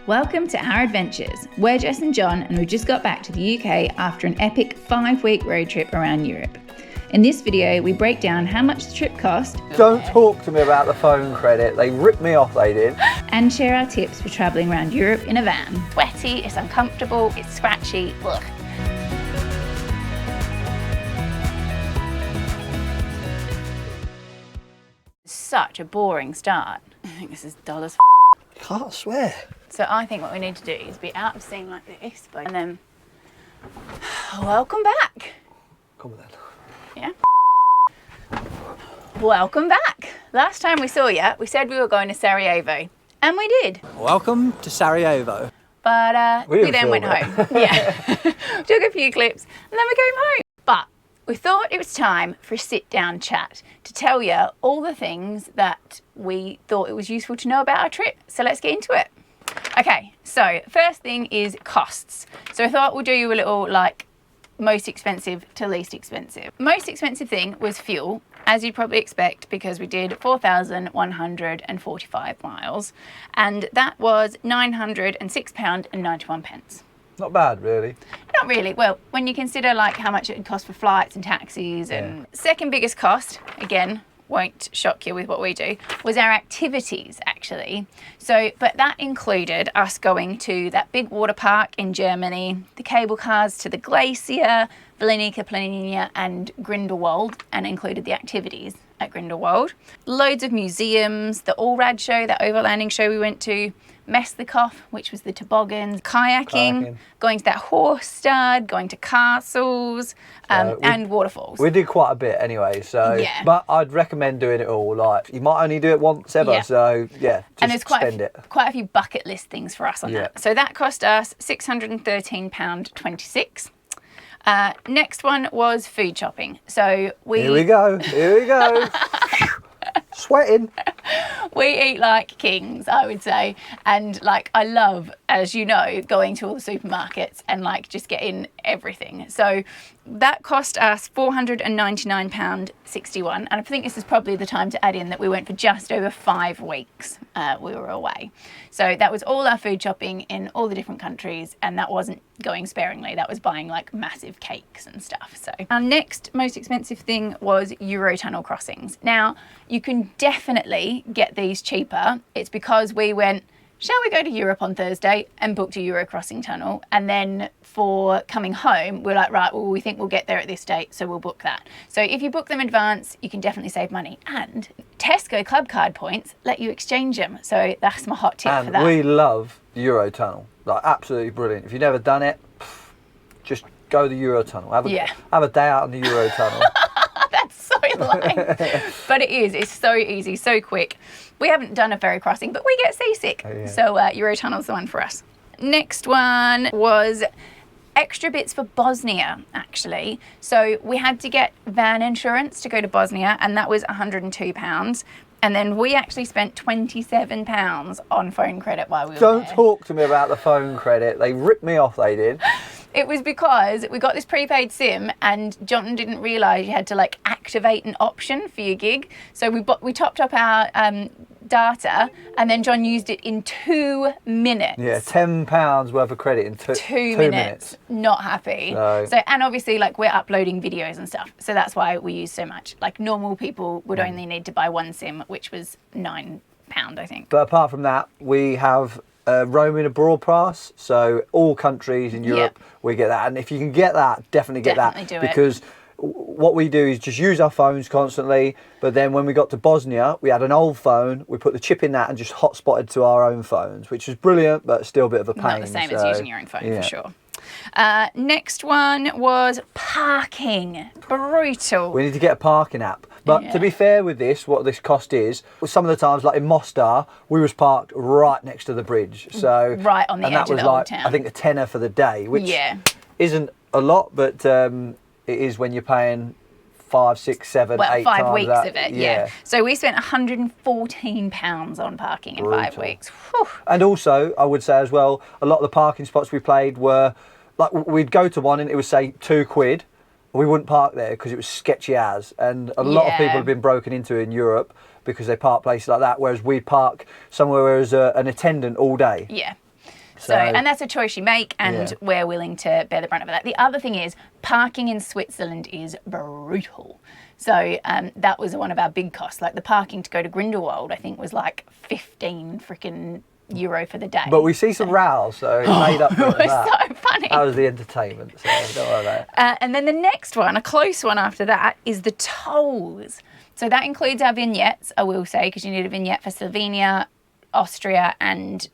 Welcome to Our Adventures. We're Jess and John, and we've just got back to the UK after an epic 5-week road trip around Europe. In this video, we break down how much the trip cost. Don't talk to me about the phone credit. They ripped me off, they did. And share our tips for travelling around Europe in a van. Wetty, it's uncomfortable, it's scratchy, ugh. Such a boring start. I think this is dull as Can't swear. So I think what we need to do is be out of scene like this, and then welcome back. Come on then. Yeah. Welcome back. Last time we saw you, we said we were going to Sarajevo, and we did. Welcome to Sarajevo. But we then went home. Yeah. Took a few clips, and then we came home. But we thought it was time for a sit-down chat to tell you all the things that we thought it was useful to know about our trip. So let's get into it. Okay, so first thing is costs. So I thought we'll do you a little like most expensive to least expensive. Most expensive thing was fuel, as you'd probably expect, because we did 4,145 miles, and that was £906.91. Not bad, really. Not really. Well, when you consider like how much it would cost for flights and taxis, and second biggest cost, again, won't shock you with what we do, was our activities actually. So, but that included us going to that big water park in Germany, the cable cars to the glacier, Valenica, Planinia and Grindelwald, and included the activities at Grindelwald. Loads of museums, the Allrad show, that overlanding show we went to, Mestlikoff, which was the toboggans, kayaking, going to that horse stud, going to castles, and waterfalls. We did quite a bit anyway, so yeah. But I'd recommend doing it all. Like you might only do it once ever, so yeah, just and there's quite a few bucket list things for us on that. So that cost us £613.26. Next one was food shopping. So Here we go. Sweating. We eat like kings, I would say. And like, I love, as you know, going to all the supermarkets and like just getting everything. So that cost us £499.61. And I think this is probably the time to add in that we went for just over 5 weeks. We were away. So that was all our food shopping in all the different countries. And that wasn't going sparingly. That was buying like massive cakes and stuff. So our next most expensive thing was Eurotunnel crossings. Now, you can definitely get these cheaper. It's because we went, shall we go to Europe on Thursday, and booked a Euro crossing tunnel. And then for coming home, we're like, right, well, we think we'll get there at this date, so we'll book that. So if you book them in advance, you can definitely save money. And Tesco Club Card points let you exchange them. So that's my hot tip for that. And we love the Eurotunnel. Like, absolutely brilliant. If you've never done it, just go the Eurotunnel. Have a day out on the Eurotunnel. That's so lame. But it's so easy, so quick. We haven't done a ferry crossing, but we get seasick. Oh, yeah. So Eurotunnel's the one for us. Next one was extra bits for Bosnia, actually. So we had to get van insurance to go to Bosnia, and that was £102. And then we actually spent £27 on phone credit while we were there. Don't talk to me about the phone credit. They ripped me off, they did. It was because we got this prepaid SIM and John didn't realise you had to like activate an option for your gig. So we topped up our data, and then John used it in 2 minutes. Yeah, £10 worth of credit in two minutes. Not happy. So and obviously like we're uploading videos and stuff, so that's why we use so much. Like normal people would only need to buy one SIM, which was £9, I think. But apart from that, we have roaming abroad pass, so all countries in Europe we get that, and if you can get that, definitely get that, because what we do is just use our phones constantly. But then when we got to Bosnia, we had an old phone, we put the chip in that and just hotspotted to our own phones, which was brilliant, but still a bit of a pain. Not the same as using your own phone, for sure. Next one was parking. Brutal. We need to get a parking app. But to be fair with this, what this cost is, some of the times, like in Mostar, we was parked right next to the bridge. So right on the edge of the old town. I think a tenner for the day, which isn't a lot, but it is when you're paying 5, 6, 7, 8 5 times weeks that. of it, So we spent £114 on parking in 5 weeks. Whew. And also, I would say as well, a lot of the parking spots we played were, like we'd go to one and it would say £2. We wouldn't park there because it was sketchy as, and a lot of people have been broken into in Europe because they park places like that, whereas we'd park somewhere as an attendant all day. Yeah. So, and that's a choice you make, and we're willing to bear the brunt of that. The other thing is, parking in Switzerland is brutal. So that was one of our big costs. Like the parking to go to Grindelwald, I think was like 15 freaking euro for the day. But we see some rows, so it made up for it was that. so funny. That was the entertainment, so don't worry about it. And then the next one, a close one after that, is the tolls. So that includes our vignettes, I will say, because you need a vignette for Slovenia, Austria and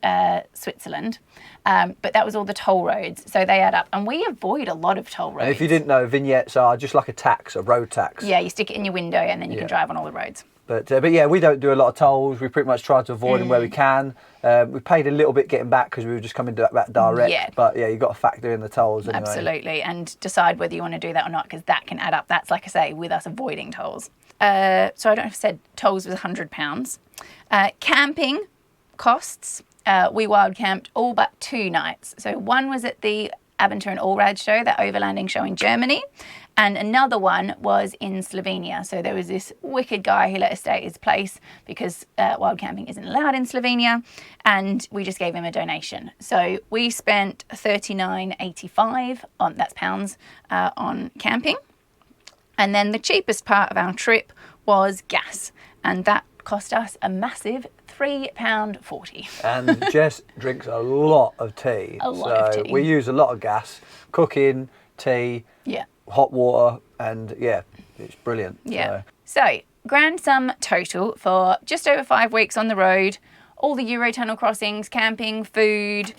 Switzerland. But that was all the toll roads, so they add up. And we avoid a lot of toll roads. And if you didn't know, vignettes are just like a tax, a road tax. Yeah, you stick it in your window and then you can drive on all the roads. But yeah, we don't do a lot of tolls. We pretty much try to avoid them where we can. We paid a little bit getting back because we were just coming back direct. Yeah. But yeah, you've got to factor in the tolls anyway. Absolutely, and decide whether you want to do that or not, because that can add up. That's, like I say, with us avoiding tolls. So I don't know if I said tolls was £100. Camping costs. We wild camped all but 2 nights. So one was at the Abenteuer and Allrad show, that overlanding show in Germany, and another one was in Slovenia. So there was this wicked guy who let us stay at his place because wild camping isn't allowed in Slovenia, and we just gave him a donation. So we spent $39.85 on, that's pounds, on camping. And then the cheapest part of our trip was gas, and that cost us a massive £3.40. And Jess drinks a lot of tea. A lot of tea. We use a lot of gas, cooking, tea, hot water, and yeah, it's brilliant. Yeah. So grand sum total for just over 5 weeks on the road, all the Eurotunnel crossings, camping, food,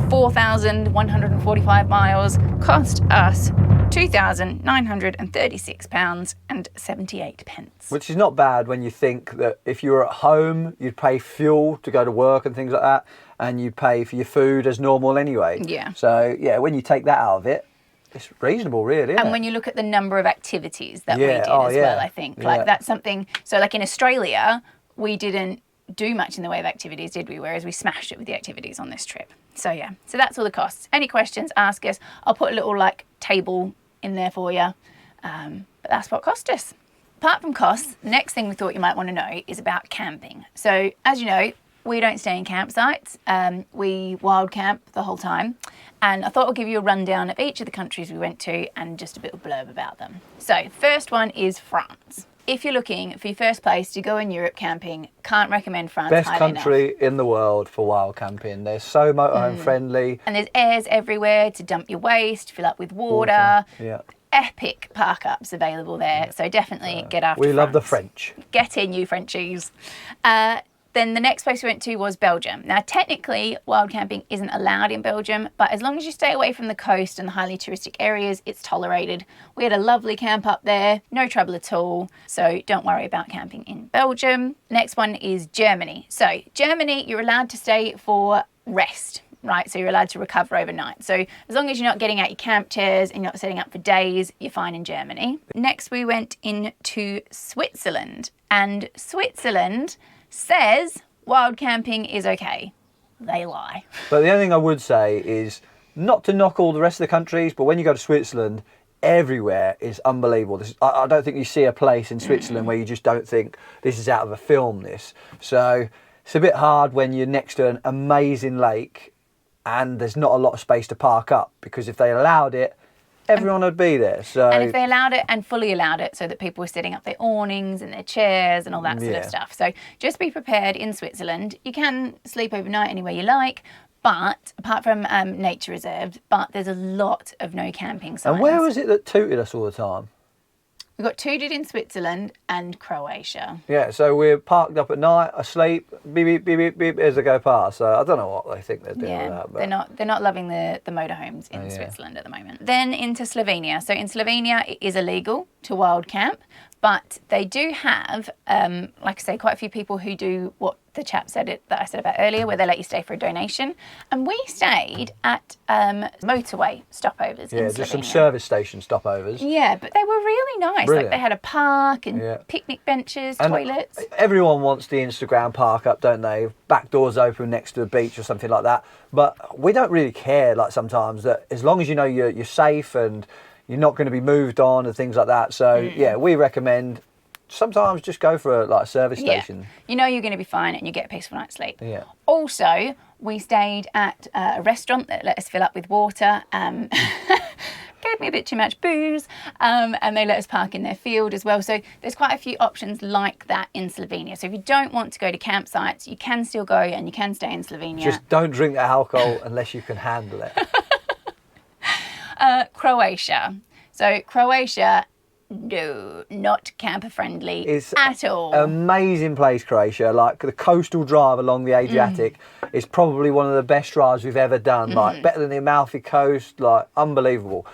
4,145 miles, cost us £2,936.78. Which is not bad when you think that if you were at home, you'd pay fuel to go to work and things like that, and you pay for your food as normal anyway. Yeah. So yeah, when you take that out of it, it's reasonable, really. Isn't and it? when you look at the number of activities that we did as well, I think like that's something. So like in Australia, we didn't do much in the way of activities, did we? Whereas we smashed it with the activities on this trip. So yeah, so that's all the costs. Any questions, ask us. I'll put a little like table in there for you. But that's what cost us. Apart from costs, the next thing we thought you might want to know is about camping. So as you know, we don't stay in campsites. We wild camp the whole time. And I thought I'll give you a rundown of each of the countries we went to and just a bit of blurb about them. So first one is France. If you're looking for your first place to go in Europe camping, can't recommend France Best highly country enough. in the world for wild camping. They're so motorhome friendly. And there's airs everywhere to dump your waste, fill up with water. Yeah. Epic park ups available there. So definitely get after We love the France. French. Get in, you Frenchies. Then the next place we went to was Belgium. Now, technically, wild camping isn't allowed in Belgium, but as long as you stay away from the coast and the highly touristic areas, it's tolerated. We had a lovely camp up there, no trouble at all. So don't worry about camping in Belgium. Next one is Germany. So Germany, you're allowed to stay for rest, right? So you're allowed to recover overnight. So as long as you're not getting out your camp chairs and you're not setting up for days, you're fine in Germany. Next, we went into Switzerland, and Switzerland says wild camping is okay. They lie. But the only thing I would say is not to knock all the rest of the countries, but when you go to Switzerland, everywhere is unbelievable. I don't think you see a place in Switzerland where you just don't think this is out of a film, this. So it's a bit hard when you're next to an amazing lake and there's not a lot of space to park up, because if they allowed it, everyone would be there. So, and if they allowed it and fully allowed it, so that people were setting up their awnings and their chairs and all that sort of stuff. So just be prepared in Switzerland. You can sleep overnight anywhere you like, but apart from nature reserves, but there's a lot of no camping signs. And where was it that tooted us all the time? We got tooted in Switzerland and Croatia. Yeah, so we're parked up at night, asleep, beep, beep, beep, beep, beep, as they go past. So I don't know what they think they're doing with that. But they're not loving the motorhomes in Switzerland at the moment. Then into Slovenia. So in Slovenia, it is illegal to wild camp, but they do have, like I say, quite a few people who do what the chap said that I said about earlier, where they let you stay for a donation. And we stayed at motorway stopovers in Slovenia. Just some service station stopovers. Yeah, but they were really nice. Brilliant. Like they had a park and picnic benches, and toilets. Everyone wants the Instagram park up, don't they? Back doors open next to a beach or something like that. But we don't really care, like sometimes, that as long as you know you're safe and you're not going to be moved on and things like that. So yeah, we recommend sometimes just go for a service station. You know you're going to be fine and you get a peaceful night's sleep. Yeah. Also, we stayed at a restaurant that let us fill up with water. Gave me a bit too much booze, and they let us park in their field as well. So there's quite a few options like that in Slovenia. So if you don't want to go to campsites, you can still go and you can stay in Slovenia. Just don't drink the alcohol unless you can handle it. Croatia. So Croatia, no, not camper friendly at all. Amazing place, Croatia. Like the coastal drive along the Adriatic is probably one of the best drives we've ever done. Like better than the Amalfi Coast, like unbelievable.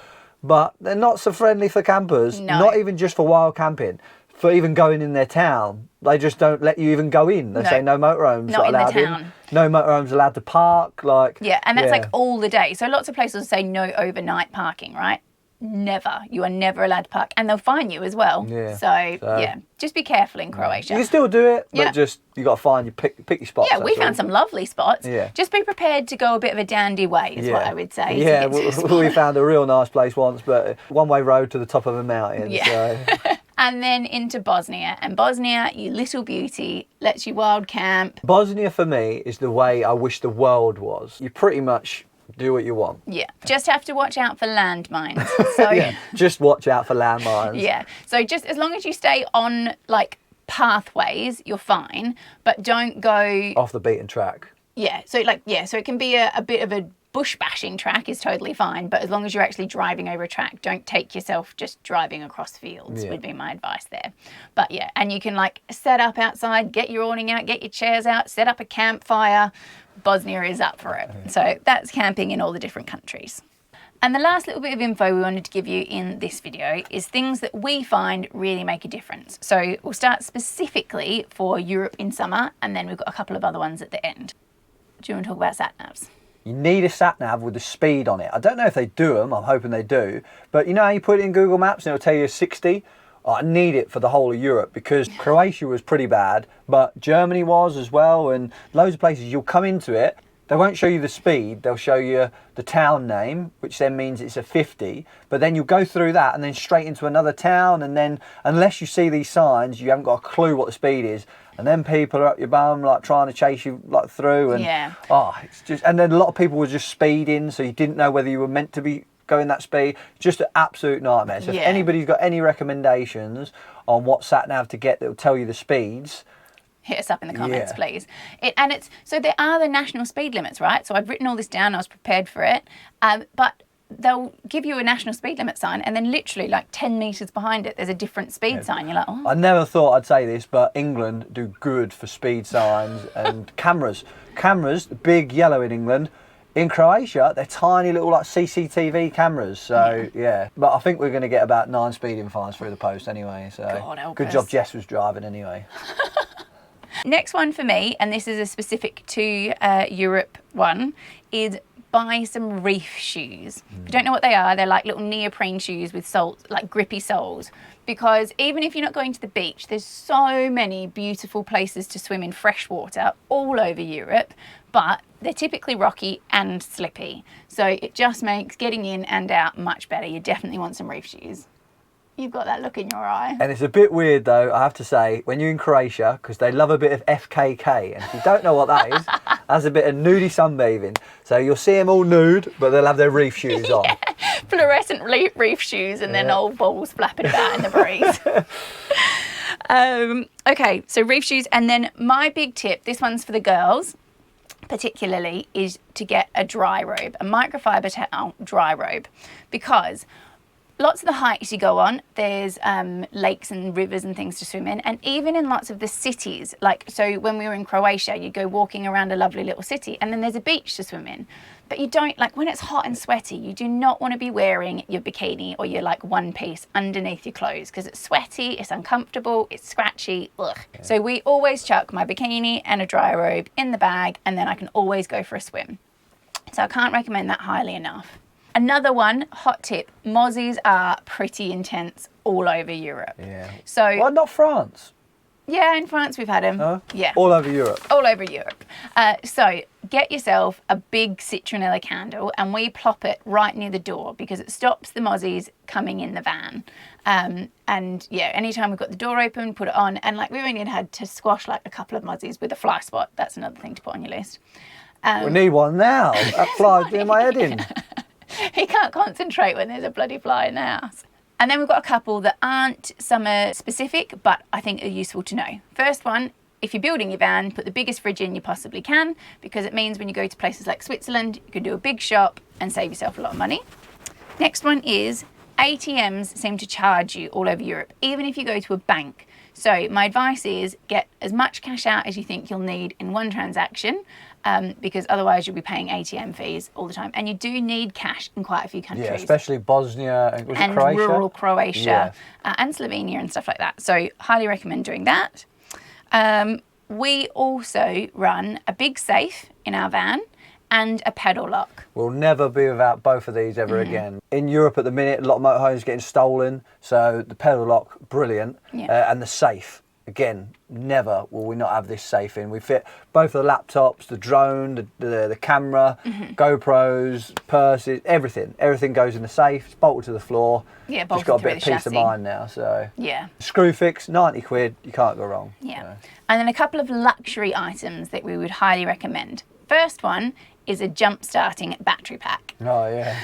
But they're not so friendly for campers. No. Not even just for wild camping. For even going in their town, they just don't let you even go in. They say no motorhomes not allowed in the town. No motorhomes allowed to park. And that's like all the day. So lots of places say no overnight parking, right? Never. You are never allowed to park, and they'll fine you as well. Yeah. So just be careful in Croatia. You can still do it, but just you got to find your pick your spots. Yeah, we found some lovely spots. Yeah. Just be prepared to go a bit of a dandy way, is what I would say. Yeah, we found a real nice place once, but one-way road to the top of a mountain. Yeah. So. And then into Bosnia. And Bosnia, you little beauty, lets you wild camp. Bosnia for me is the way I wish the world was. You pretty much do what you want. Yeah, just have to watch out for landmines. So just watch out for landmines. Yeah, so just as long as you stay on like pathways, you're fine, but don't go off the beaten track. Yeah, so it can be a bit of a bush bashing track is totally fine, but as long as you're actually driving over a track, don't take yourself just driving across fields would be my advice there. But yeah, and you can like set up outside, get your awning out, get your chairs out, set up a campfire. Bosnia is up for it. So that's camping in all the different countries. And the last little bit of info we wanted to give you in this video is things that we find really make a difference. So we'll start specifically for Europe in summer, and then we've got a couple of other ones at the end. Do you want to talk about sat-navs? You need a sat-nav with the speed on it. I don't know if they do them, I'm hoping they do, but you know how you put it in Google Maps and it'll tell you 60? I need it for the whole of Europe because Croatia was pretty bad, but Germany was as well, and loads of places. You'll come into it, they won't show you the speed, they'll show you the town name, which then means it's a 50, but then you'll go through that and then straight into another town, and then unless you see these signs, you haven't got a clue what the speed is, and then people are up your bum like trying to chase you like through, and it's just, and then a lot of people were just speeding, so you didn't know whether you were meant to be going that speed. Just an absolute nightmare. So if anybody's got any recommendations on what sat nav to get that will tell you the speeds, hit us up in the comments, please. So there are the national speed limits, right? So I've written all this down, I was prepared for it, but they'll give you a national speed limit sign, and then literally like 10 metres behind it there's a different speed sign. You're like, oh. I never thought I'd say this, but England do good for speed signs and cameras. Cameras, big yellow in England. In Croatia, they're tiny little like CCTV cameras. So but I think we're going to get about 9 speeding fines through the post anyway. So God help good us. job Jess was driving anyway. Next one for me, and this is a specific to Europe one, is buy some reef shoes. If you don't know what they are, they're like little neoprene shoes with soles, like grippy soles. Because even if you're not going to the beach, there's so many beautiful places to swim in fresh water all over Europe, but they're typically rocky and slippy. So it just makes getting in and out much better. You definitely want some reef shoes. You've got that look in your eye. And it's a bit weird though, I have to say, when you're in Croatia, because they love a bit of FKK. And if you don't know what that is, that's a bit of nudie sunbathing. So you'll see them all nude, but they'll have their reef shoes on. Fluorescent reef shoes and then old balls flapping about in the breeze. Okay, so reef shoes. And then my big tip, this one's for the girls particularly, is to get a dry robe, a microfiber towel dry robe, because lots of the hikes you go on, there's lakes and rivers and things to swim in, and even in lots of the cities, like, so when we were in Croatia, you go walking around a lovely little city and then there's a beach to swim in. But you don't, like when it's hot and sweaty, you do not want to be wearing your bikini or your like one piece underneath your clothes because it's sweaty, it's uncomfortable, it's scratchy, ugh. So we always chuck my bikini and a dry robe in the bag, and then I can always go for a swim. So I can't recommend that highly enough. Another one, hot tip, mozzies are pretty intense all over Europe. Yeah. So why not France? Yeah, in France we've had them. Yeah. All over Europe. All over Europe. So get yourself a big citronella candle and we plop it right near the door because it stops the mozzies coming in the van. And yeah, anytime we've got the door open, put it on. And like we've only had to squash like a couple of mozzies with a fly spot. That's another thing to put on your list. We need one now. That fly's doing my head in. He can't concentrate when there's a bloody fly in the house. And then we've got a couple that aren't summer specific, but I think are useful to know. First one, if you're building your van, put the biggest fridge in you possibly can, because it means when you go to places like Switzerland, you can do a big shop and save yourself a lot of money. Next one is ATMs seem to charge you all over Europe, even if you go to a bank. So my advice is get as much cash out as you think you'll need in one transaction, because otherwise you'll be paying ATM fees all the time. And you do need cash in quite a few countries. Yeah, especially Bosnia and Croatia? Rural Croatia, and Slovenia and stuff like that. So highly recommend doing that. We also run a big safe in our van and a pedal lock. We'll never be without both of these ever again. In Europe at the minute, a lot of motorhomes are getting stolen, so the pedal lock, brilliant. And the safe, again, never will we not have this safe in. We fit both of the laptops, the drone, the camera, GoPros, purses, everything. Everything goes in the safe, it's bolted to the floor. Yeah, just got a bit of peace of mind now, so. Yeah. Screw fix, 90 quid, you can't go wrong. Yeah. So. And then a couple of luxury items that we would highly recommend. First one is a jump-starting battery pack. Oh, yeah.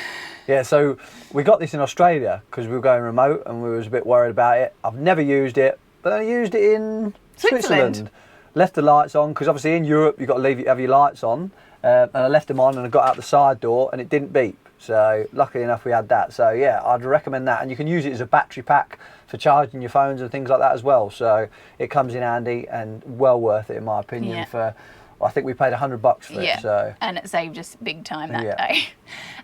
Yeah, so we got this in Australia because we were going remote and we was a bit worried about it. I've never used it, but I used it in Switzerland. Left the lights on because obviously in Europe you've got to have your lights on. And I left them on and I got out the side door and it didn't beep. So luckily enough we had that. So yeah, I'd recommend that. And you can use it as a battery pack for charging your phones and things like that as well. So it comes in handy and well worth it in my opinion for... I think we paid $100 for it. So. And it saved us big time that day.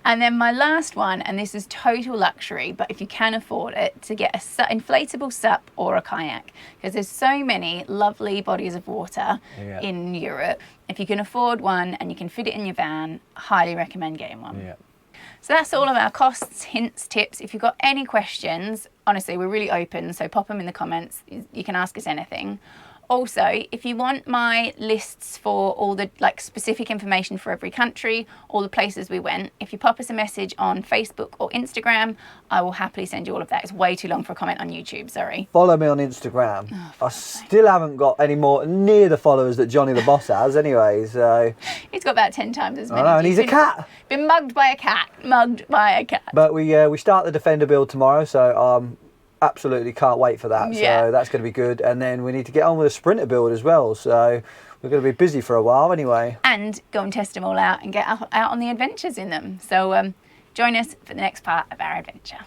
And then my last one, and this is total luxury, but if you can afford it, to get a inflatable SUP or a kayak, because there's so many lovely bodies of water in Europe. If you can afford one and you can fit it in your van, highly recommend getting one. Yeah. So that's all of our costs, hints, tips. If you've got any questions, honestly, we're really open, so pop them in the comments. You can ask us anything. Also, if you want my lists for all the specific information for every country, all the places we went, if you pop us a message on Facebook or Instagram, I will happily send you all of that. It's way too long for a comment on YouTube, sorry. Follow me on Instagram. I still haven't got any more near the followers that Johnny the Boss has anyway, so... He's got about 10 times as many. I know, and he's a cat. Been mugged by a cat. Mugged by a cat. But we start the Defender build tomorrow, so absolutely can't wait for that. So that's going to be good. And then we need to get on with a Sprinter build as well. So we're going to be busy for a while anyway. And go and test them all out and get out on the adventures in them. So join us for the next part of our adventure.